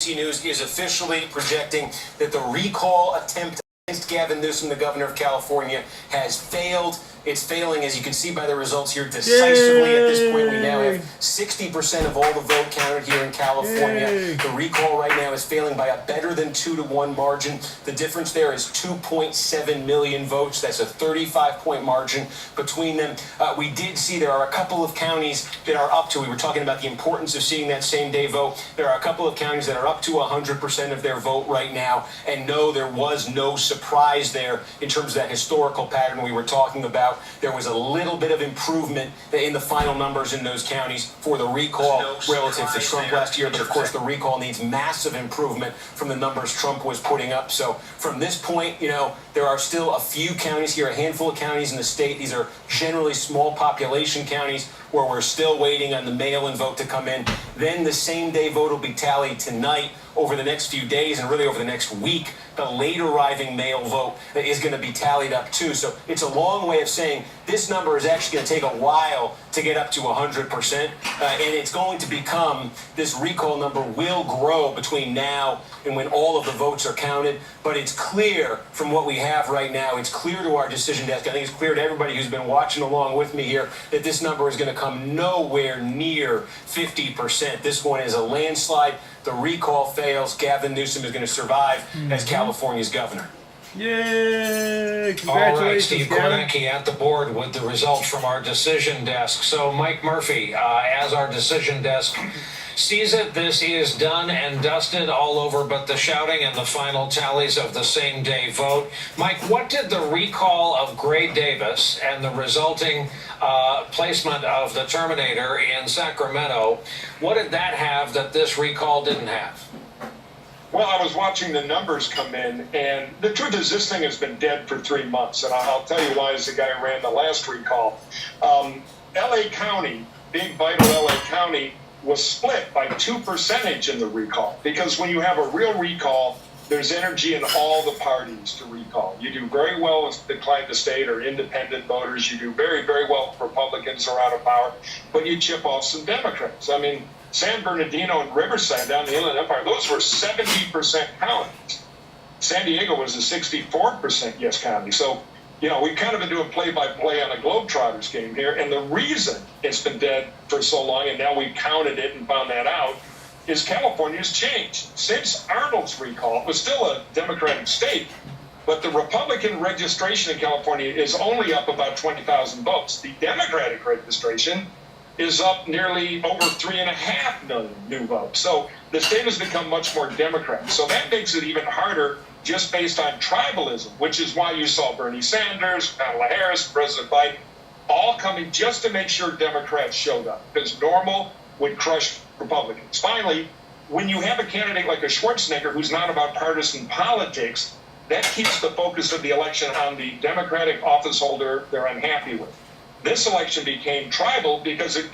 News is officially projecting that the recall attempt against Gavin Newsom, the governor of California, has failed. It's failing, as you can see by the results here, decisively. At this point, we now have 60% of all the vote counted here in California. The recall right now is failing by a better than 2-to-1 margin. The difference there is 2.7 million votes. That's a 35-point margin between them. We did see there are a couple of counties that are up to, we were talking about the importance of seeing that same-day vote. There are a couple of counties that are up to 100% of their vote right now. And no, there was no surprise there in terms of that historical pattern we were talking about. There was a little bit of improvement in the final numbers in those counties for the recall relative to Trump last year, but of course the recall needs massive improvement from the numbers Trump was putting up. So from this point, there are still a few counties here, a handful of counties in the state. These are generally small population counties where we're still waiting on the mail-in vote to come in. Then the same-day vote will be tallied tonight. Over the next few days and really over the next week, the late arriving mail vote is going to be tallied up too. So it's a long way of saying this number is actually going to take a while to get up to 100%, and it's going to become, this recall number will grow between now and when all of the votes are counted. But it's clear from what we have right now, it's clear to our decision desk, I think it's clear to everybody who's been watching along with me here, that this number is going to come nowhere near 50%. This one is a landslide. The recall fails. Gavin Newsom is going to survive as California's governor. Yay! Congratulations, all right, Steve Gavin. Kornacki at the board with the results from our decision desk. So Mike Murphy, as our decision desk sees it, this is done and dusted, all over but the shouting and the final tallies of the same day vote. Mike, what did the recall of Gray Davis and the resulting placement of the Terminator in Sacramento, what did that have that this recall didn't have? Well, I was watching the numbers come in, and the truth is this thing has been dead for 3 months, and I'll tell you why as the guy who ran the last recall. L.A. County, big vital L.A. County, was split by 2% in the recall, because when you have a real recall, there's energy in all the parties to recall. You do very well with the client of the state or independent voters. You do very, very well if Republicans are out of power, but you chip off some Democrats. I mean, San Bernardino and Riverside down the Inland Empire, those were 70% counties. San Diego was a 64% yes county. So, we've kind of been doing play-by-play on a Globetrotters game here, and the reason it's been dead for so long, and now we've counted it and found that out, is California's changed. Since Arnold's recall, it was still a Democratic state, but the Republican registration in California is only up about 20,000 votes. The Democratic registration is up nearly over 3.5 million new votes. So the state has become much more Democratic. So that makes it even harder just based on tribalism, which is why you saw Bernie Sanders, Kamala Harris, President Biden, all coming just to make sure Democrats showed up, because normal would crush Republicans. Finally, when you have a candidate like a Schwarzenegger who's not about partisan politics, that keeps the focus of the election on the Democratic office holder they're unhappy with. This election became tribal because it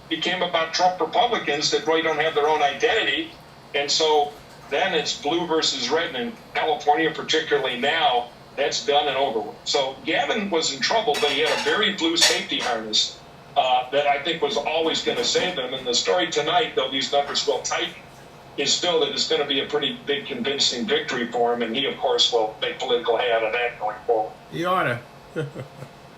became about Trump Republicans that really don't have their own identity. And so then it's blue versus red. And in California, particularly now, that's done and over with. So Gavin was in trouble, but he had a very blue safety harness that I think was always going to save him. And the story tonight, though these numbers will tighten, is still that it's going to be a pretty big, convincing victory for him. And he, of course, will make political hay out of that going forward. You oughta.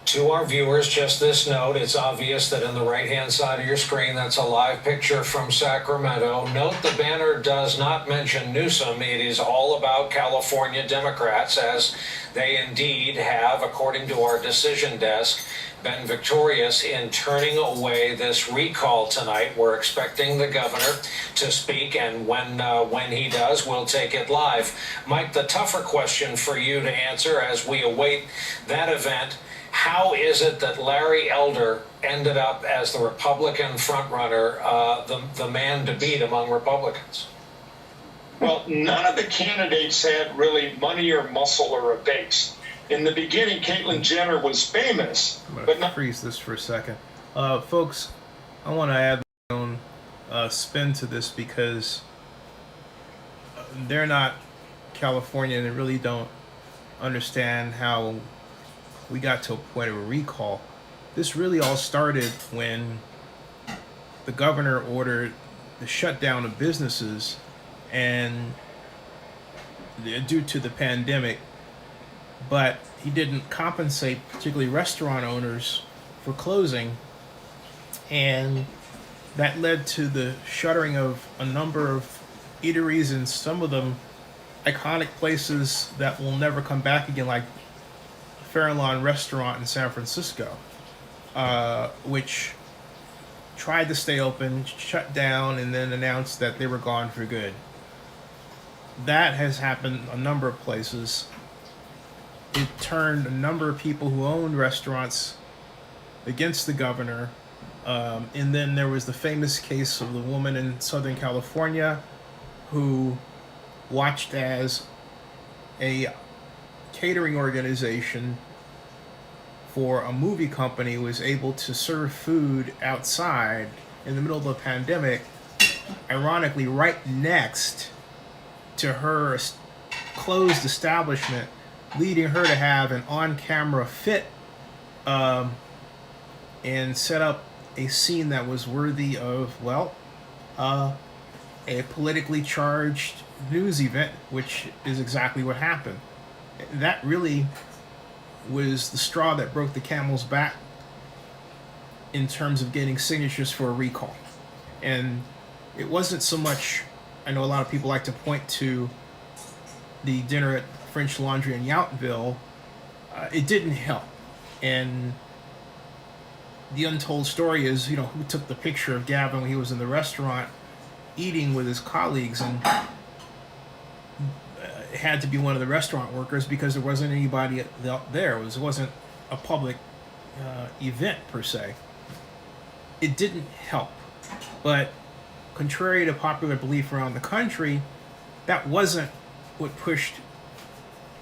To our viewers, just this note, it's obvious that in the right-hand side of your screen, that's a live picture from Sacramento. Note the banner does not mention Newsom. It is all about California Democrats, as they indeed have, according to our decision desk, been victorious in turning away this recall tonight. We're expecting the governor to speak, and when he does, we'll take it live. Mike, the tougher question for you to answer as we await that event, how is it that Larry Elder ended up as the Republican frontrunner, the man to beat among Republicans? Well, none of the candidates had really money or muscle or a base. In the beginning, Caitlyn Jenner was famous, I'm but gonna not. freeze this for a second. Folks, I want to add my own spin to this, because they're not California and they really don't understand how we got to a point of a recall. This really all started when the governor ordered the shutdown of businesses and due to the pandemic, but he didn't compensate particularly restaurant owners for closing, and that led to the shuttering of a number of eateries, and some of them iconic places that will never come back again, like Fairlawn Restaurant in San Francisco, which tried to stay open, shut down, and then announced that they were gone for good. That has happened a number of places. It turned a number of people who owned restaurants against the governor. And then there was the famous case of the woman in Southern California who watched as a catering organization for a movie company was able to serve food outside in the middle of the pandemic, ironically right next to her closed establishment, leading her to have an on-camera fit and set up a scene that was worthy of, well, a politically charged news event, which is exactly what happened. That really was the straw that broke the camel's back in terms of getting signatures for a recall. And it wasn't so much, I know a lot of people like to point to the dinner at French Laundry in Yountville. It didn't help. And the untold story is, who took the picture of Gavin when he was in the restaurant eating with his colleagues, and it had to be one of the restaurant workers because there wasn't anybody there. It wasn't a public event per se. It didn't help. But contrary to popular belief around the country, that wasn't what pushed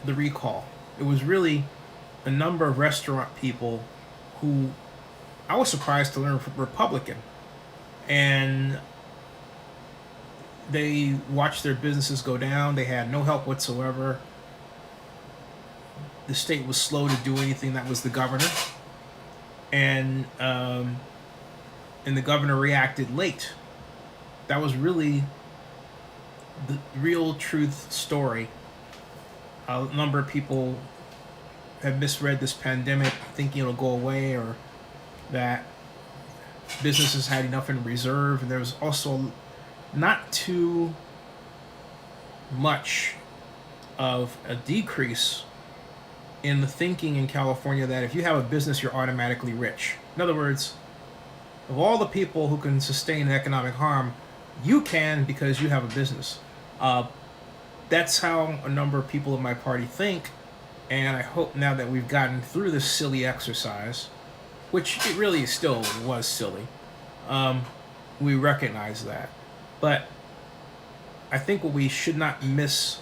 the recall. It was really a number of restaurant people who I was surprised to learn were Republican. And they watched their businesses go down. They had no help whatsoever. The state was slow to do anything. That was the governor. And the governor reacted late. That was really the real truth story. A number of people have misread this pandemic, thinking it'll go away, or that businesses had enough in reserve. And there was also not too much of a decrease in the thinking in California that if you have a business, you're automatically rich. In other words, of all the people who can sustain economic harm, you can because you have a business. That's how a number of people in my party think, and I hope now that we've gotten through this silly exercise, which it really still was silly, we recognize that. But I think what we should not miss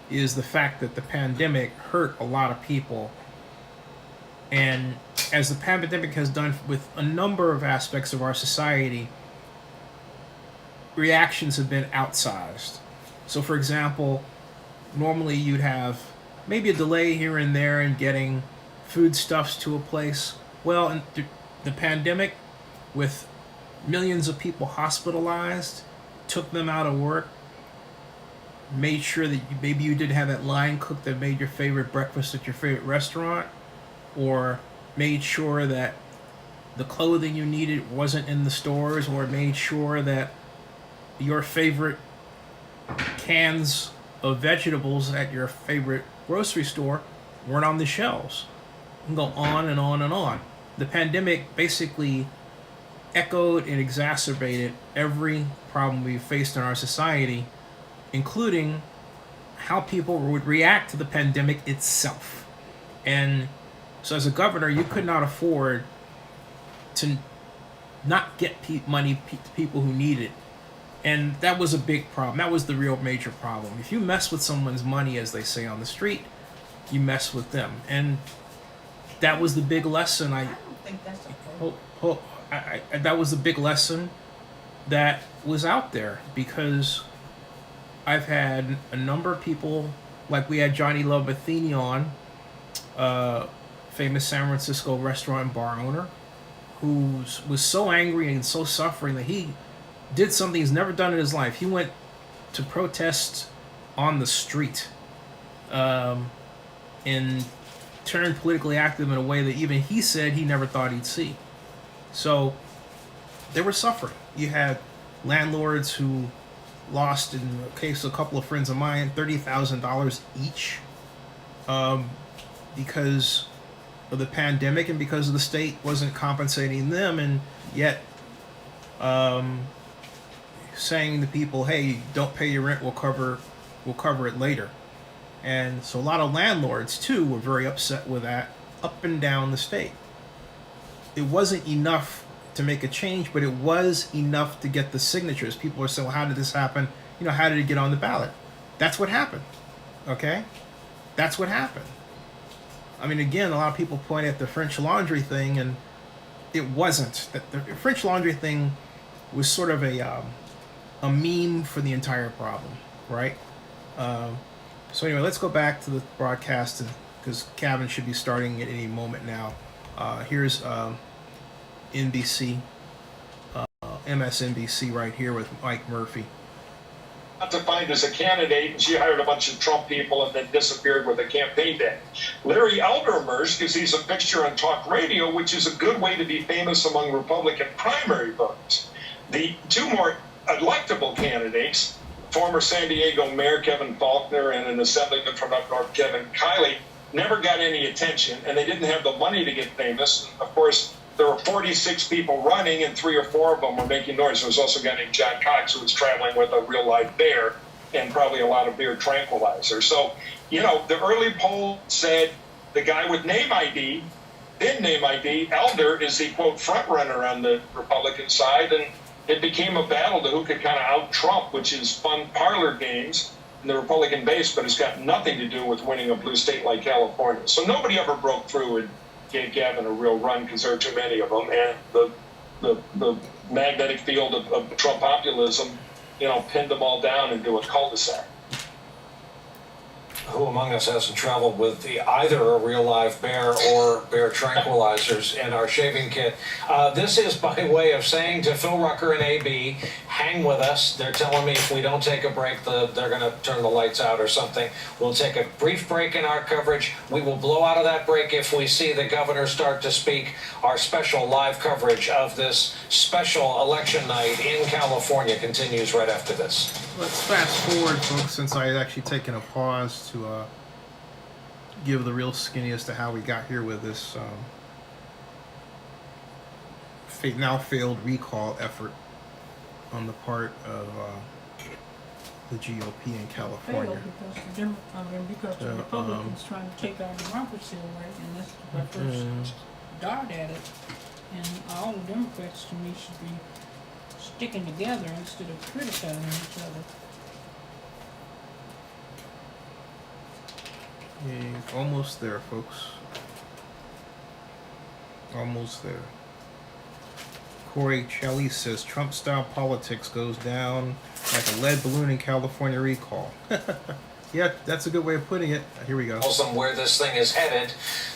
is the fact that the pandemic hurt a lot of people. And as the pandemic has done with a number of aspects of our society, reactions have been outsized. So for example, normally you'd have maybe a delay here and there in getting foodstuffs to a place. Well, in the pandemic, with millions of people hospitalized, took them out of work, made sure that maybe you didn't have that line cook that made your favorite breakfast at your favorite restaurant, or made sure that the clothing you needed wasn't in the stores, or made sure that your favorite cans of vegetables at your favorite grocery store weren't on the shelves. You can go on and on and on. The pandemic basically echoed and exacerbated every problem we faced in our society, including how people would react to the pandemic itself. And so as a governor, you could not afford to not get money to people who need it. And that was a big problem. That was the real major problem. If you mess with someone's money, as they say on the street, you mess with them. And that was the big lesson. I don't think that's okay. That was the big lesson that was out there, because I've had a number of people, like we had Johnny Love Matheny on, famous San Francisco restaurant and bar owner, who was so angry and so suffering that he did something he's never done in his life. He went to protest on the street, and turn politically active in a way that even he said he never thought he'd see. So they were suffering. You had landlords who lost, in the case of a couple of friends of mine, $30,000 each, because of the pandemic and because the state wasn't compensating them, and yet saying to people, hey, don't pay your rent, we'll cover it later. And so a lot of landlords too were very upset with that up and down the state. It wasn't enough to make a change, but it was enough to get the signatures. People are saying, well, how did this happen? You know, how did it get on the ballot? That's what happened. Okay? That's what happened. I mean, again, a lot of people point at the French Laundry thing, and it wasn't. The French Laundry thing was sort of a meme for the entire problem, right? So anyway, let's go back to the broadcast, because Gavin should be starting at any moment now. Here's NBC, MSNBC right here with Mike Murphy. Not defined as a candidate, and she hired a bunch of Trump people and then disappeared with a campaign day. Larry Elder emerged because he's a fixture on talk radio, which is a good way to be famous among Republican primary voters. The two more electable candidates, former San Diego Mayor Kevin Faulconer and an assemblyman from up north, Kevin Kiley, never got any attention, and they didn't have the money to get famous. And of course, there were 46 people running, and 3 or 4 of them were making noise. There was also a guy named John Cox who was traveling with a real live bear and probably a lot of beer tranquilizers. So, you know, the early poll said the guy with name ID, then name ID, Elder, is the, quote, front runner on the Republican side, and it became a battle to who could kind of out-Trump, which is fun parlor games in the Republican base, but it's got nothing to do with winning a blue state like California. So nobody ever broke through and gave Gavin a real run because there are too many of them, and the magnetic field of Trump populism, you know, pinned them all down into a cul-de-sac. Who among us hasn't traveled with either a real live bear or bear tranquilizers in our shaving kit? This is by way of saying to Phil Rucker and AB, hang with us. They're telling me if we don't take a break, they're going to turn the lights out or something. We'll take a brief break in our coverage. We will blow out of that break if we see the governor start to speak. Our special live coverage of this special election night in California continues right after this. Let's fast forward, folks, since I had actually taken a pause to give the real skinny as to how we got here with this now failed recall effort on the part of the GOP in California. Because the Republicans trying to take our democracy away, and that's my first dart at it. And all the Democrats, to me, should be sticking together instead of criticizing each other. Yeah, almost there, folks. Almost there. Corey Shelley says Trump-style politics goes down like a lead balloon in California recall. Yeah, that's a good way of putting it. Here we go. Tells them where this thing is headed,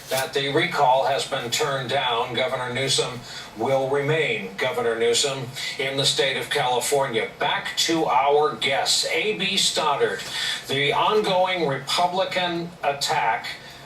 that the recall has been turned down. Governor Newsom will remain Governor Newsom in the state of California. Back to our guests. A.B. Stoddard, the ongoing Republican attack,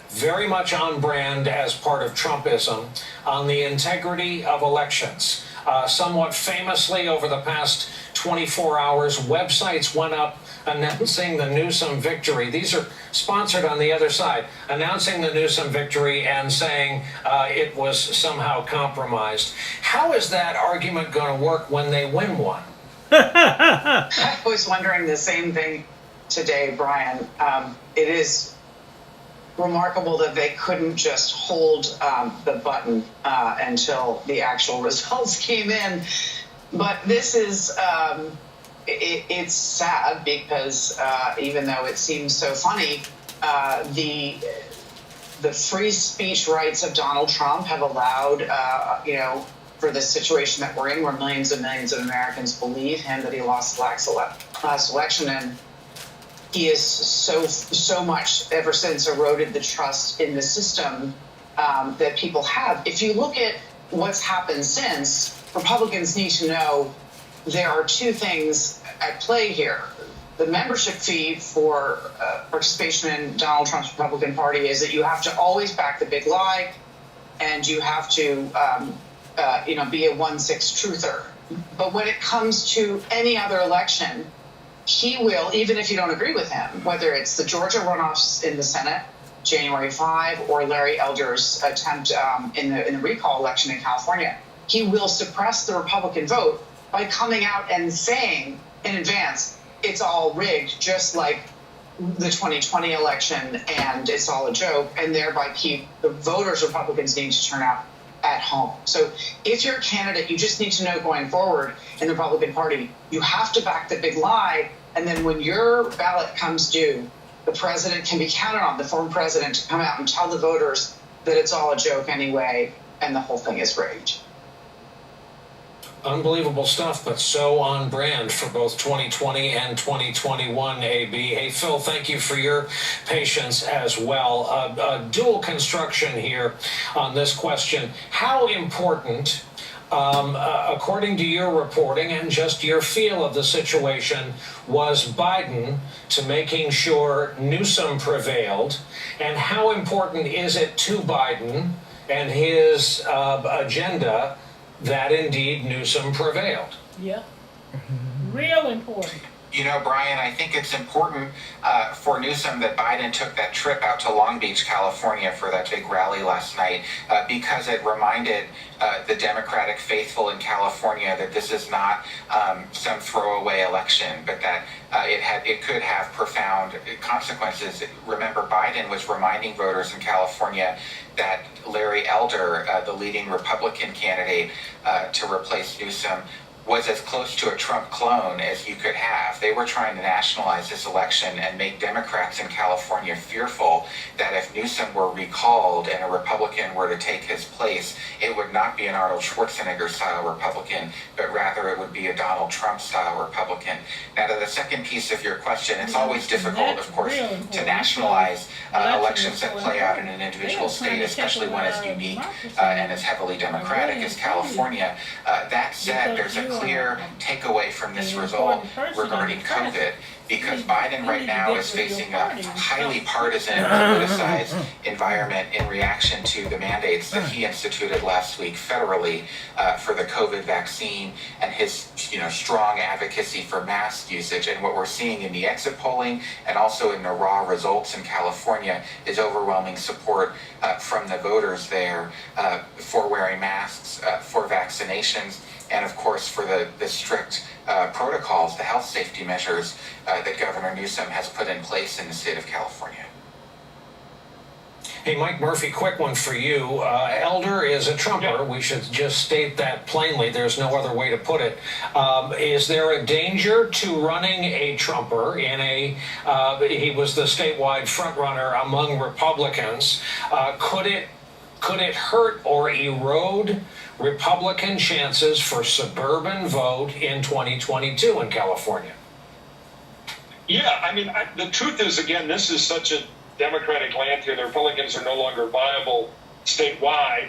very much on brand as part of Trumpism, on the integrity of elections. Somewhat famously, over the past 24 hours, websites went up announcing the Newsom victory. These are sponsored on the other side, announcing the Newsom victory and saying it was somehow compromised. How is that argument going to work when they win one? I was wondering the same thing today, Brian. It is remarkable that they couldn't just hold the button until the actual results came in. But this is... It's sad because even though it seems so funny, the free speech rights of Donald Trump have allowed, for the situation that we're in, where millions and millions of Americans believe him that he lost the last election, and he has so much ever since eroded the trust in the system that people have. If you look at what's happened since, Republicans need to know there are two things at play here. the membership fee for participation in Donald Trump's Republican Party is that you have to always back the big lie, and you have to, be a 1/6 truther. But when it comes to any other election, he will, even if you don't agree with him, whether it's the Georgia runoffs in the Senate, January 5, or Larry Elder's attempt in the recall election in California, he will suppress the Republican vote by coming out and saying in advance, it's all rigged, just like the 2020 election, and it's all a joke, and thereby keep the voters Republicans need to turn out at home. So if you're a candidate, you just need to know going forward in the Republican Party, you have to back the big lie, and then when your ballot comes due, the president can be counted on, the former president, to come out and tell the voters that it's all a joke anyway, and the whole thing is rigged. Unbelievable stuff, but so on brand for both 2020 and 2021, AB. Hey, Phil, thank you for your patience as well. Dual construction here on this question. How important, according to your reporting and just your feel of the situation, was Biden to making sure Newsom prevailed? And how important is it to Biden and his agenda that indeed Newsom prevailed? Yeah. Real important. You know, Brian, I think it's important for Newsom that Biden took that trip out to Long Beach, California for that big rally last night because it reminded the Democratic faithful in California that this is not some throwaway election, but that it could have profound consequences. Remember, Biden was reminding voters in California that Larry Elder, the leading Republican candidate to replace Newsom, was as close to a Trump clone as you could have. They were trying to nationalize this election and make Democrats in California fearful that if Newsom were recalled and a Republican were to take his place, it would not be an Arnold Schwarzenegger-style Republican, but rather it would be a Donald Trump-style Republican. Now, to the second piece of your question, it's always difficult, of course, to nationalize elections that play out in an individual state, especially one as unique and as heavily Democratic as California. That said, there's a clear takeaway from this result regarding COVID, because Biden right now is facing a highly partisan, politicized environment in reaction to the mandates that he instituted last week federally for the COVID vaccine and his strong advocacy for mask usage. And what we're seeing in the exit polling and also in the raw results in California is overwhelming support from the voters there for wearing masks, for vaccinations, and of course for the strict protocols, the health safety measures that Governor Newsom has put in place in the state of California. Hey, Mike Murphy, quick one for you. Elder is a Trumper. We should just state that plainly. There's no other way to put it. Is there a danger to running a Trumper in he was the statewide frontrunner among Republicans? Could it hurt or erode Republican chances for suburban vote in 2022 in California? Yeah, I mean, the truth is, again, this is such a Democratic land here. The Republicans are no longer viable statewide.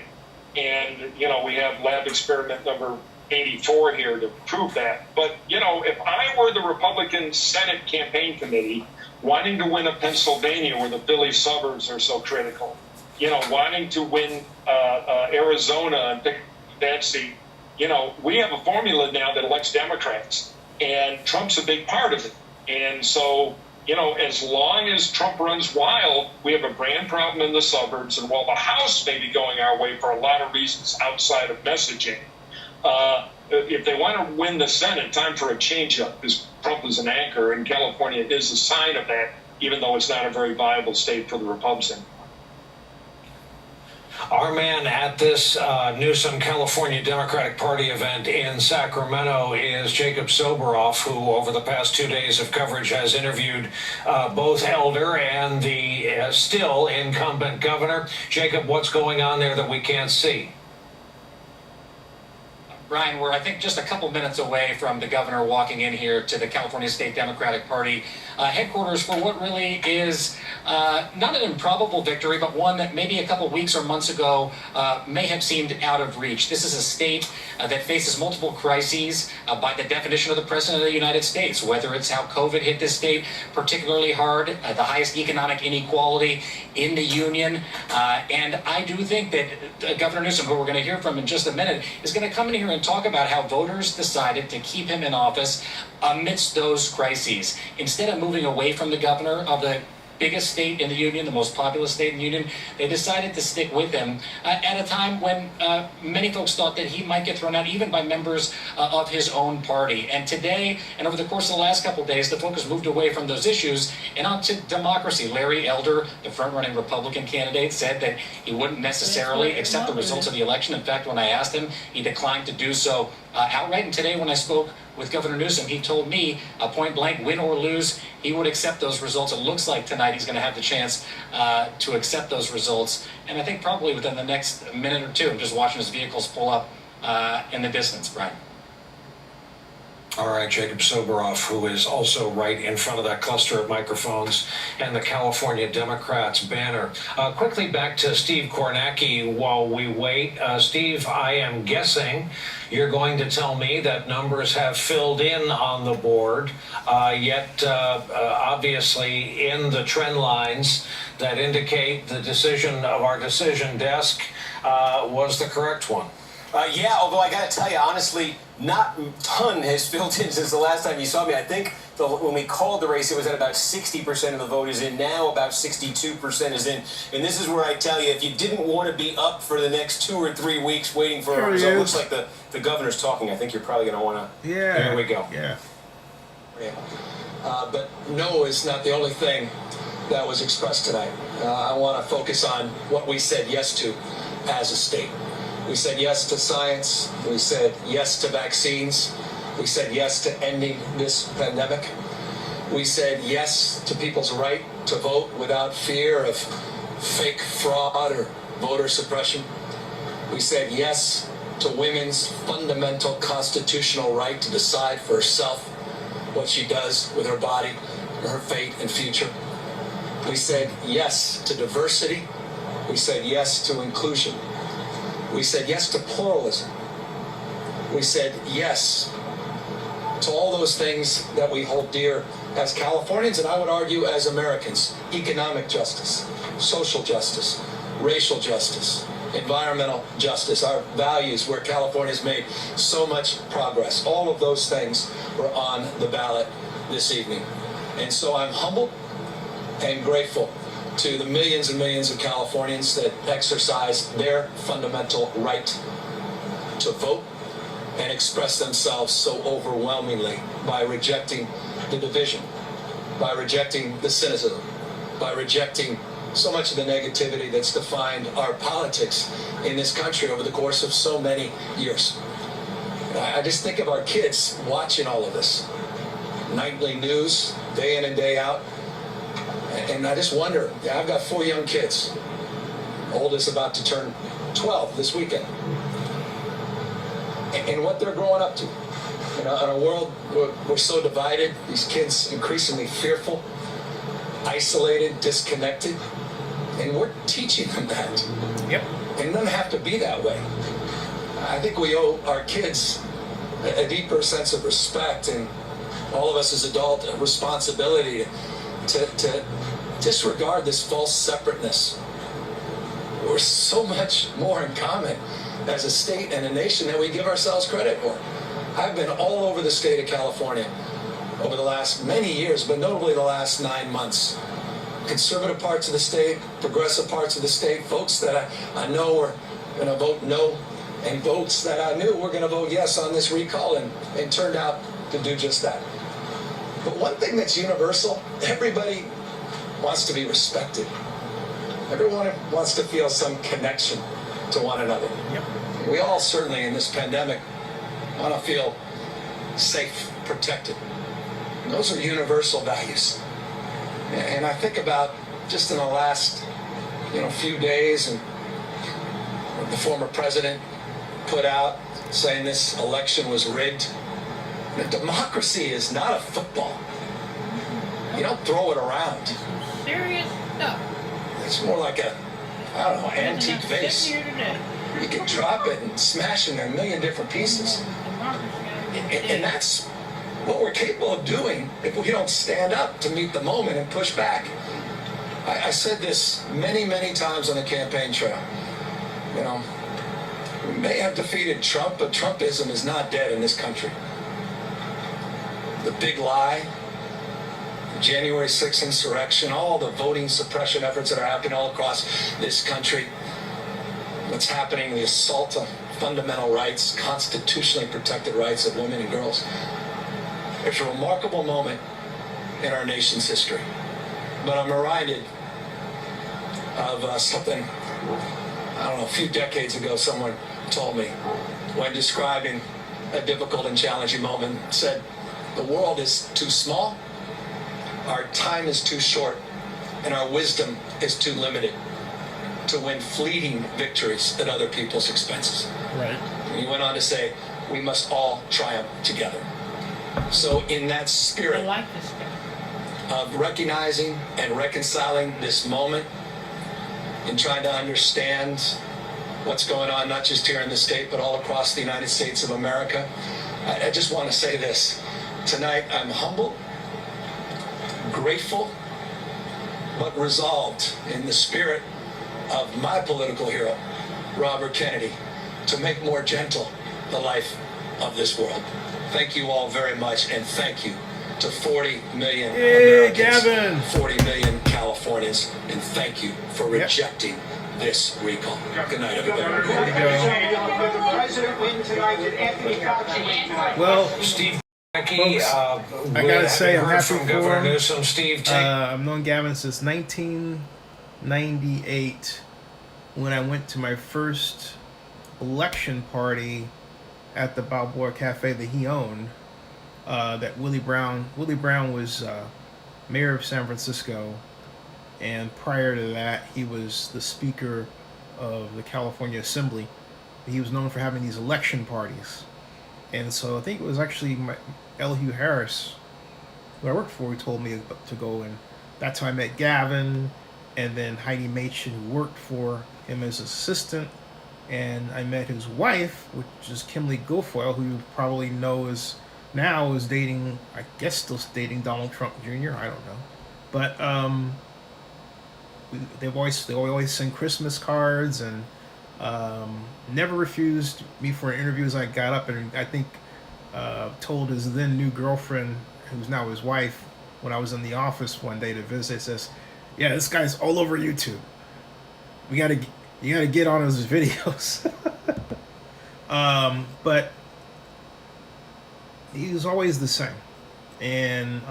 And, we have lab experiment number 84 here to prove that. But, if I were the Republican Senate campaign committee wanting to win a Pennsylvania where the Philly suburbs are so critical, wanting to win Arizona and pick that seat, we have a formula now that elects Democrats, and Trump's a big part of it. And so, as long as Trump runs wild, we have a brand problem in the suburbs. And while the House may be going our way for a lot of reasons outside of messaging, if they want to win the Senate, time for a change-up, because Trump is an anchor, and California is a sign of that, even though it's not a very viable state for the Republicans. Our man at this Newsom California Democratic Party event in Sacramento is Jacob Soboroff, who over the past 2 days of coverage has interviewed both Elder and the still incumbent governor. Jacob, what's going on there that we can't see? Brian, we're, I think, just a couple minutes away from the governor walking in here to the California State Democratic Party headquarters for what really is not an improbable victory, but one that maybe a couple weeks or months ago may have seemed out of reach. This is a state that faces multiple crises by the definition of the President of the United States, whether it's how COVID hit this state particularly hard, the highest economic inequality in the union. And I do think that Governor Newsom, who we're going to hear from in just a minute, is going to come in here and talk about how voters decided to keep him in office amidst those crises. Instead of moving away from the governor of the biggest state in the union, the most populous state in the union, they decided to stick with him at a time when many folks thought that he might get thrown out even by members of his own party. And today, and over the course of the last couple of days, the focus moved away from those issues and onto democracy. Larry Elder, the front-running Republican candidate, said that he wouldn't necessarily accept the results of the election. In fact, when I asked him, he declined to do so outright. And today, when I spoke with Governor Newsom, he told me, point blank, win or lose, he would accept those results. It looks like tonight he's going to have the chance to accept those results. And I think probably within the next minute or two, I'm just watching his vehicles pull up in the distance, Brian. All right, Jacob Soboroff, who is also right in front of that cluster of microphones and the California Democrats banner. Quickly back to Steve Kornacki while we wait. Steve, I am guessing you're going to tell me that numbers have filled in on the board, yet obviously in the trend lines that indicate the decision of our decision desk was the correct one. Yeah, although I got to tell you, honestly, not a ton has filled in since the last time you saw me. I think when we called the race, it was at about 60% of the vote is in. Now about 62% is in. And this is where I tell you, if you didn't want to be up for the next 2 or 3 weeks waiting for a result, looks like the governor's talking. I think you're probably going to want to. Yeah. There we go. Yeah. But no is not the only thing that was expressed tonight. I want to focus on what we said yes to as a state. We said yes to science. We said yes to vaccines. We said yes to ending this pandemic. We said yes to people's right to vote without fear of fake fraud or voter suppression. We said yes to women's fundamental constitutional right to decide for herself what she does with her body, her fate and future. We said yes to diversity. We said yes to inclusion. We said yes to pluralism. We said yes to all those things that we hold dear as Californians, and I would argue as Americans. Economic justice, social justice, racial justice, environmental justice, our values where California's made so much progress. All of those things were on the ballot this evening. And so I'm humbled and grateful to the millions and millions of Californians that exercise their fundamental right to vote and express themselves so overwhelmingly by rejecting the division, by rejecting the cynicism, by rejecting so much of the negativity that's defined our politics in this country over the course of so many years. I just think of our kids watching all of this. Nightly news, day in and day out. And I just wonder, I've got 4 young kids. Oldest about to turn 12 this weekend. And what they're growing up to. You know, in a world where we're so divided, these kids increasingly fearful, isolated, disconnected. And we're teaching them that. Yep. And it doesn't have to be that way. I think we owe our kids a deeper sense of respect, and all of us as adults a responsibility to disregard this false separateness. We're so much more in common as a state and a nation than we give ourselves credit for. I've been all over the state of California over the last many years, but notably the last 9 months. Conservative parts of the state, progressive parts of the state, folks that I know are going to vote no, and votes that I knew were going to vote yes on this recall, and turned out to do just that. But one thing that's universal, everybody wants to be respected. Everyone wants to feel some connection to one another. Yep. We all certainly in this pandemic want to feel safe, protected. And those are universal values. And I think about just in the last few days, and the former president put out saying this election was rigged. The democracy is not a football. You don't throw it around. Serious stuff. It's more like a, I don't know, antique vase. You can drop it and smash it in a million different pieces. And that's what we're capable of doing if we don't stand up to meet the moment and push back. I said this many, many times on the campaign trail. You know, we may have defeated Trump, but Trumpism is not dead in this country. The big lie, the January 6th insurrection, all the voting suppression efforts that are happening all across this country, what's happening, the assault on fundamental rights, constitutionally protected rights of women and girls. It's a remarkable moment in our nation's history. But I'm reminded of something, I don't know, a few decades ago, someone told me when describing a difficult and challenging moment, said, the world is too small, our time is too short, and our wisdom is too limited to win fleeting victories at other people's expenses. Right. And he went on to say, we must all triumph together. So in that spirit I like this guy. of recognizing and reconciling this moment and trying to understand what's going on, not just here in the state, but all across the United States of America, I just want to say this. Tonight, I'm humbled, grateful, but resolved in the spirit of my political hero, Robert Kennedy, to make more gentle the life of this world. Thank you all very much, and thank you to 40 million Americans, Gavin. 40 million Californians, and thank you for rejecting this recall. Good night, everybody. Well, Steve, folks, I gotta say, I'm happy from for Governor him. Newsom. Steve, I've known Gavin since 1998, when I went to my first election party at the Balboa Cafe that he owned. That Willie Brown was mayor of San Francisco, and prior to that, he was the Speaker of the California Assembly. He was known for having these election parties, and so I think it was actually L. Hugh Harris, who I worked for, who told me to go, and that's how I met Gavin, and then Heidi Machen, who worked for him as assistant, and I met his wife, which is Kimberly Guilfoyle, who you probably know is dating, I guess still dating Donald Trump Jr. I don't know, but they always send Christmas cards, and never refused me for an interview as I got up, and I think told his then new girlfriend, who's now his wife, when I was in the office one day to visit, says, "Yeah, this guy's all over YouTube. You gotta get on his videos." But he was always the same, and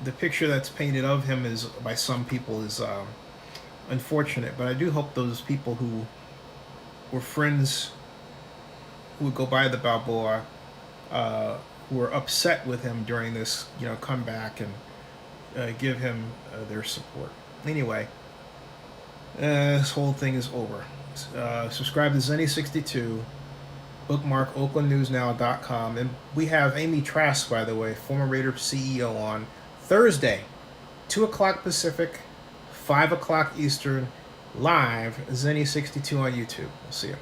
the picture that's painted of him is, by some people, is unfortunate. But I do hope those people who were friends, who would go by the Balboa, who were upset with him during this, comeback, and give him their support. Anyway, this whole thing is over. Subscribe to Zenny62. Bookmark OaklandNewsNow.com. And we have Amy Trask, by the way, former Raider CEO, on Thursday, 2 o'clock Pacific, 5 o'clock Eastern, live, Zenny62 on YouTube. We'll see you.